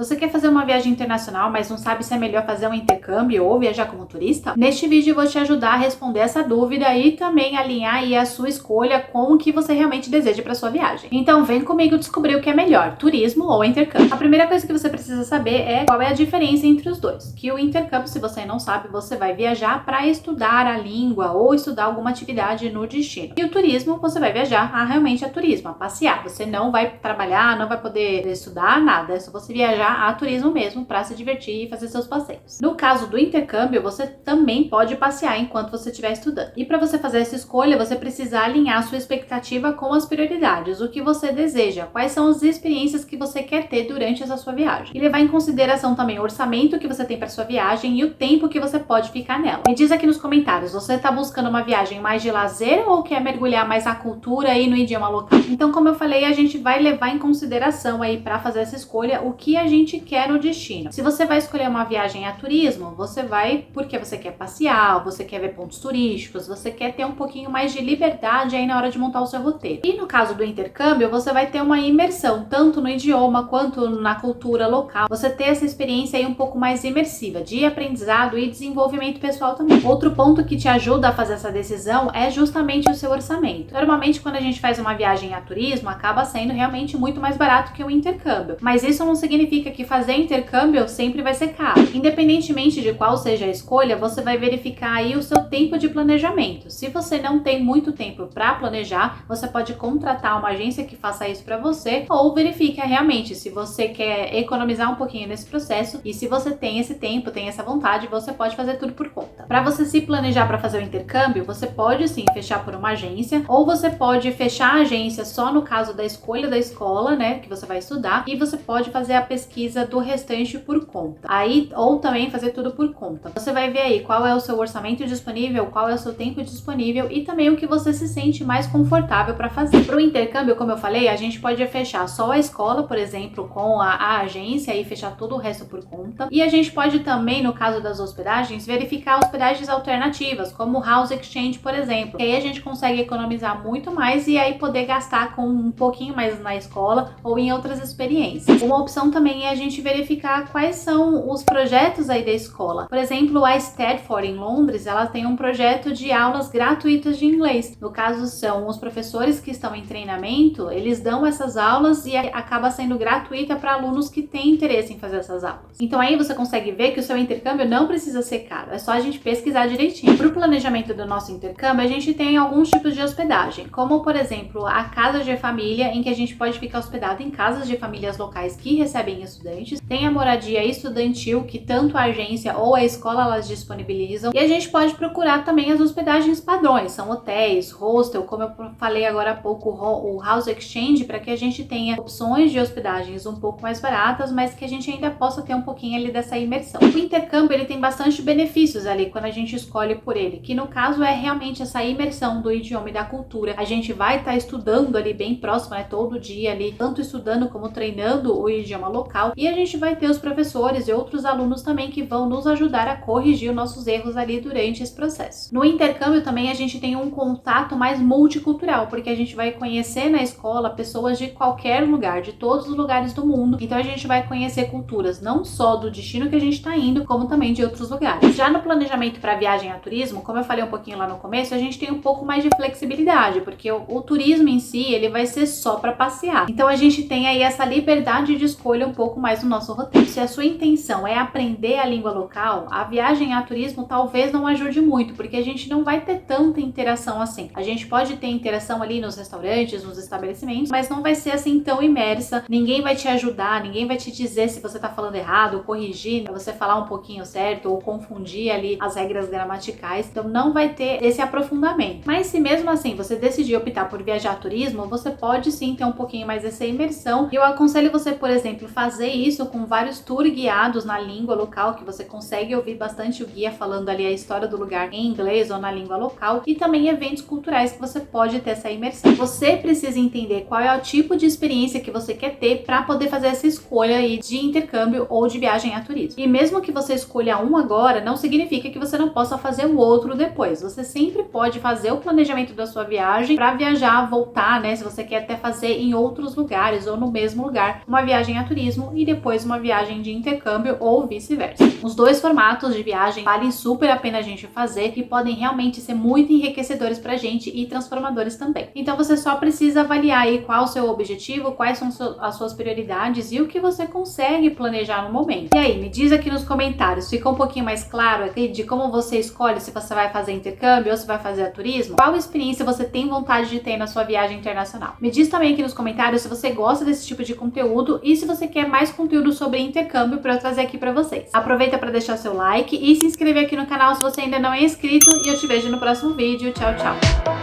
Você quer fazer uma viagem internacional, mas não sabe se é melhor fazer um intercâmbio ou viajar como turista? Neste vídeo eu vou te ajudar a responder essa dúvida e também alinhar aí a sua escolha com o que você realmente deseja para sua viagem. Então vem comigo descobrir o que é melhor, turismo ou intercâmbio. A primeira coisa que você precisa saber é qual é a diferença entre os dois. Que o intercâmbio, se você não sabe, você vai viajar para estudar a língua ou estudar alguma atividade no destino. E o turismo, você vai viajar realmente a turismo, a passear. Você não vai trabalhar, não vai poder estudar nada, é só você viajar a turismo mesmo para se divertir e fazer seus passeios. No caso do intercâmbio, você também pode passear enquanto você estiver estudando. E para você fazer essa escolha, você precisa alinhar sua expectativa com as prioridades, o que você deseja, quais são as experiências que você quer ter durante essa sua viagem. E levar em consideração também o orçamento que você tem para sua viagem e o tempo que você pode ficar nela. Me diz aqui nos comentários, você está buscando uma viagem mais de lazer ou quer mergulhar mais na cultura e no idioma local? Então, como eu falei, a gente vai levar em consideração aí para fazer essa escolha o que a gente quer no destino. Se você vai escolher uma viagem a turismo, você vai porque você quer passear, você quer ver pontos turísticos, você quer ter um pouquinho mais de liberdade aí na hora de montar o seu roteiro. E no caso do intercâmbio, você vai ter uma imersão, tanto no idioma quanto na cultura local. Você ter essa experiência aí um pouco mais imersiva, de aprendizado e desenvolvimento pessoal também. Outro ponto que te ajuda a fazer essa decisão é justamente o seu orçamento. Normalmente, quando a gente faz uma viagem a turismo, acaba sendo realmente muito mais barato que o intercâmbio. Mas isso não significa que fazer intercâmbio sempre vai ser caro. Independentemente de qual seja a escolha, você vai verificar aí o seu tempo de planejamento. Se você não tem muito tempo para planejar, você pode contratar uma agência que faça isso para você ou verifique realmente se você quer economizar um pouquinho nesse processo e se você tem esse tempo, tem essa vontade, você pode fazer tudo por conta. Para você se planejar para fazer o intercâmbio, você pode sim fechar por uma agência ou você pode fechar a agência só no caso da escolha da escola, né, que você vai estudar, e você pode fazer a pesquisa do restante por conta. Aí, ou também fazer tudo por conta. Você vai ver aí qual é o seu orçamento disponível, qual é o seu tempo disponível e também o que você se sente mais confortável para fazer. Para o intercâmbio, como eu falei, a gente pode fechar só a escola, por exemplo, com a agência e fechar todo o resto por conta. E a gente pode também, no caso das hospedagens, verificar hospedagens alternativas, como House Exchange, por exemplo. E aí a gente consegue economizar muito mais e aí poder gastar com um pouquinho mais na escola ou em outras experiências. Uma opção também é a gente verificar quais são os projetos aí da escola. Por exemplo, a Stanford em Londres, ela tem um projeto de aulas gratuitas de inglês. No caso, são os professores que estão em treinamento, eles dão essas aulas e acaba sendo gratuita para alunos que têm interesse em fazer essas aulas. Então aí você consegue ver que o seu intercâmbio não precisa ser caro, é só a gente pesquisar direitinho. Para o planejamento do nosso intercâmbio, a gente tem alguns tipos de hospedagem, como por exemplo, a casa de família, em que a gente pode ficar hospedado em casas de famílias locais que recebem estudantes. Tem a moradia estudantil, que tanto a agência ou a escola elas disponibilizam. E a gente pode procurar também as hospedagens padrões, são hotéis, hostel, como eu falei agora há pouco, o House Exchange, para que a gente tenha opções de hospedagens um pouco mais baratas, mas que a gente ainda possa ter um pouquinho ali dessa imersão. O intercâmbio, ele tem bastante benefícios ali quando a gente escolhe por ele, que no caso é realmente essa imersão do idioma e da cultura. A gente vai estar estudando ali bem próximo, né, todo dia ali, tanto estudando como treinando o idioma local, e a gente vai ter os professores e outros alunos também que vão nos ajudar a corrigir os nossos erros ali durante esse processo. No intercâmbio também a gente tem um contato mais multicultural, porque a gente vai conhecer na escola pessoas de qualquer lugar, de todos os lugares do mundo. Então a gente vai conhecer culturas não só do destino que a gente está indo, como também de outros lugares. Já no planejamento para viagem a turismo, como eu falei um pouquinho lá no começo, a gente tem um pouco mais de flexibilidade, porque o turismo em si, ele vai ser só para passear. Então a gente tem aí essa liberdade de escolha um pouco mais no nosso roteiro. Se a sua intenção é aprender a língua local, a viagem a turismo talvez não ajude muito, porque a gente não vai ter tanta interação assim. A gente pode ter interação ali nos restaurantes, nos estabelecimentos, mas não vai ser assim tão imersa. Ninguém vai te ajudar, ninguém vai te dizer se você tá falando errado, ou corrigir, você falar um pouquinho certo, ou confundir ali as regras gramaticais. Então não vai ter esse aprofundamento. Mas se mesmo assim você decidir optar por viajar a turismo, você pode sim ter um pouquinho mais dessa imersão. E eu aconselho você, por exemplo, fazer isso com vários tours guiados na língua local, que você consegue ouvir bastante o guia falando ali a história do lugar em inglês ou na língua local, e também eventos culturais que você pode ter essa imersão. Você precisa entender qual é o tipo de experiência que você quer ter para poder fazer essa escolha aí de intercâmbio ou de viagem a turismo. E mesmo que você escolha um agora, não significa que você não possa fazer o outro depois. Você sempre pode fazer o planejamento da sua viagem para viajar, voltar, né? Se você quer até fazer em outros lugares ou no mesmo lugar, uma viagem a turismo turismo e depois uma viagem de intercâmbio ou vice-versa. Os dois formatos de viagem valem super a pena a gente fazer e podem realmente ser muito enriquecedores pra gente e transformadores também. Então você só precisa avaliar aí qual o seu objetivo, quais são as suas prioridades e o que você consegue planejar no momento. E aí, me diz aqui nos comentários, fica um pouquinho mais claro aqui de como você escolhe se você vai fazer intercâmbio ou se vai fazer turismo? Qual experiência você tem vontade de ter na sua viagem internacional? Me diz também aqui nos comentários se você gosta desse tipo de conteúdo e se você quer mais conteúdo sobre intercâmbio para eu trazer aqui para vocês. Aproveita para deixar seu like e se inscrever aqui no canal se você ainda não é inscrito e eu te vejo no próximo vídeo. Tchau, tchau!